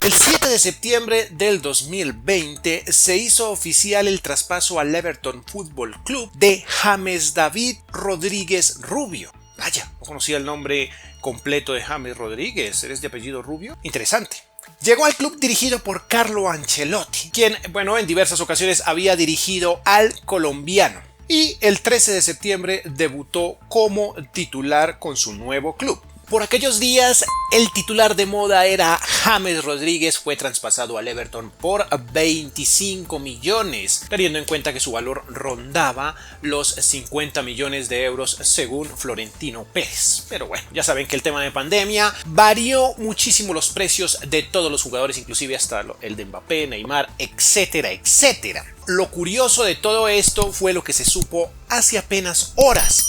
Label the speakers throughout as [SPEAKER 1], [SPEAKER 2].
[SPEAKER 1] El 7 de septiembre del 2020 se hizo oficial el traspaso al Everton Fútbol Club de James David Rodríguez Rubio. Vaya, no conocía el nombre completo de James Rodríguez. ¿Eres de apellido Rubio? Interesante. Llegó al club dirigido por Carlo Ancelotti, quien, en diversas ocasiones había dirigido al colombiano. Y el 13 de septiembre debutó como titular con su nuevo club. Por aquellos días, el titular de moda era James Rodríguez, fue traspasado al Everton por 25 millones, teniendo en cuenta que su valor rondaba los 50 millones de euros según Florentino Pérez. Pero bueno, ya saben que el tema de pandemia varió muchísimo los precios de todos los jugadores, inclusive hasta el de Mbappé, Neymar, etcétera, etcétera. Lo curioso de todo esto fue lo que se supo hace apenas horas,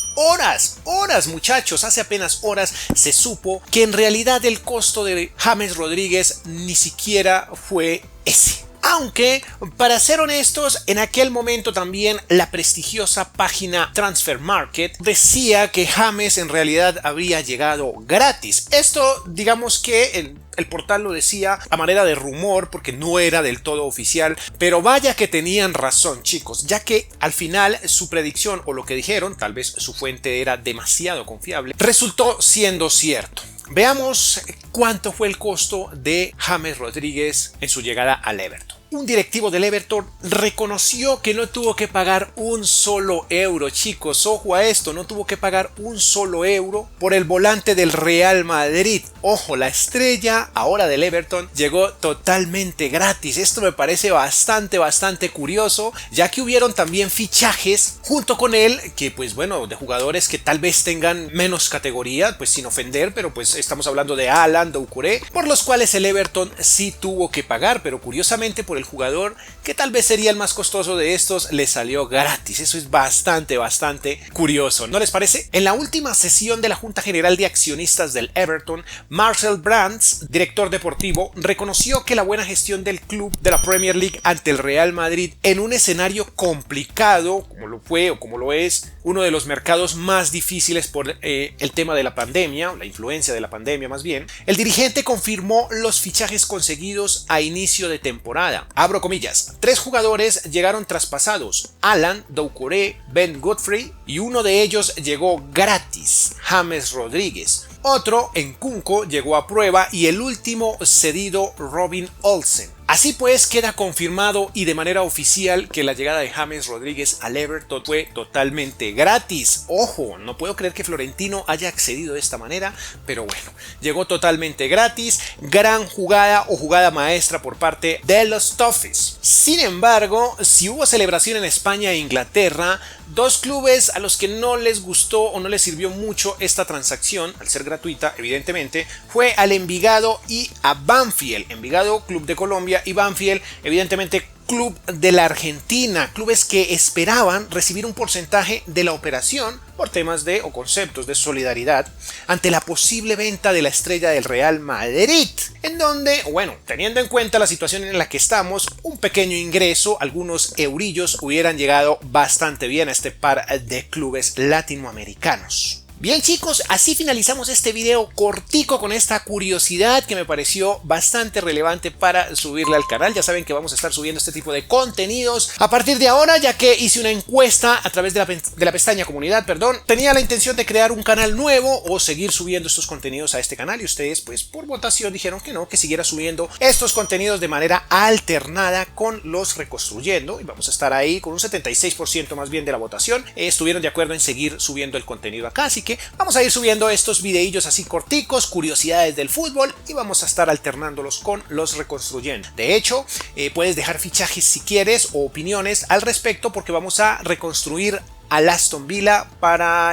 [SPEAKER 1] muchachos, hace apenas horas se supo que en realidad el costo de James Rodríguez ni siquiera fue ese. Aunque, para ser honestos, en aquel momento también la prestigiosa página Transfer Market decía que James en realidad habría llegado gratis. Esto, digamos que el portal lo decía a manera de rumor porque no era del todo oficial, pero vaya que tenían razón, chicos, ya que al final su predicción o lo que dijeron, tal vez su fuente era demasiado confiable, resultó siendo cierto. Veamos cuánto fue el costo de James Rodríguez en su llegada al Everton. Un directivo del Everton reconoció que no tuvo que pagar un solo euro, chicos, ojo a esto, no tuvo que pagar un solo euro por el volante del Real Madrid. Ojo, la estrella ahora del Everton llegó totalmente gratis. Esto me parece bastante curioso, ya que hubieron también fichajes junto con él que de jugadores que tal vez tengan menos categoría, pues sin ofender, pero pues estamos hablando de Haaland, Doucouré, por los cuales el Everton sí tuvo que pagar, pero curiosamente por el jugador que tal vez sería el más costoso de estos le salió gratis. Eso es bastante curioso, ¿no les parece? En la última sesión de la Junta General de Accionistas del Everton, Marcel Brands, director deportivo, reconoció que la buena gestión del club de la Premier League ante el Real Madrid en un escenario complicado, como lo fue o como lo es uno de los mercados más difíciles por el tema de la pandemia, la influencia de la pandemia más bien, el dirigente confirmó los fichajes conseguidos a inicio de temporada. Abro comillas, 3 jugadores llegaron traspasados, Haaland, Doucouré, Ben Godfrey, y uno de ellos llegó gratis, James Rodríguez. Otro, Nkunku, llegó a prueba y el último cedido, Robin Olsen. Así pues, queda confirmado y de manera oficial que la llegada de James Rodríguez al Everton fue totalmente gratis. Ojo, no puedo creer que Florentino haya accedido de esta manera, pero bueno, llegó totalmente gratis. Gran jugada o jugada maestra por parte de los Toffees. Sin embargo, si hubo celebración en España e Inglaterra, dos clubes a los que no les gustó o no les sirvió mucho esta transacción, al ser gratuita, evidentemente, fue al Envigado y a Banfield. Envigado, club de Colombia, y Banfield, evidentemente, club de la Argentina, clubes que esperaban recibir un porcentaje de la operación por temas de o conceptos de solidaridad ante la posible venta de la estrella del Real Madrid, en donde, teniendo en cuenta la situación en la que estamos, un pequeño ingreso, algunos eurillos hubieran llegado bastante bien a este par de clubes latinoamericanos. Bien, chicos, así finalizamos este video cortico con esta curiosidad que me pareció bastante relevante para subirle al canal. Ya saben que vamos a estar subiendo este tipo de contenidos a partir de ahora, ya que hice una encuesta a través de la pestaña comunidad, Tenía la intención de crear un canal nuevo o seguir subiendo estos contenidos a este canal y ustedes, pues por votación dijeron que no, que siguiera subiendo estos contenidos de manera alternada con los reconstruyendo, y vamos a estar ahí con un 76% más bien de la votación. Estuvieron de acuerdo en seguir subiendo el contenido acá, así que vamos a ir subiendo estos videillos así corticos, curiosidades del fútbol, y vamos a estar alternándolos con los reconstruyendo. De hecho, puedes dejar fichajes si quieres o opiniones al respecto, porque vamos a reconstruir al Aston Villa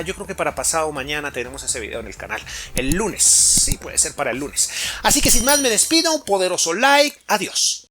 [SPEAKER 1] yo creo que para pasado mañana tenemos ese video en el canal, el lunes, sí, puede ser para el lunes. Así que sin más me despido, un poderoso like, adiós.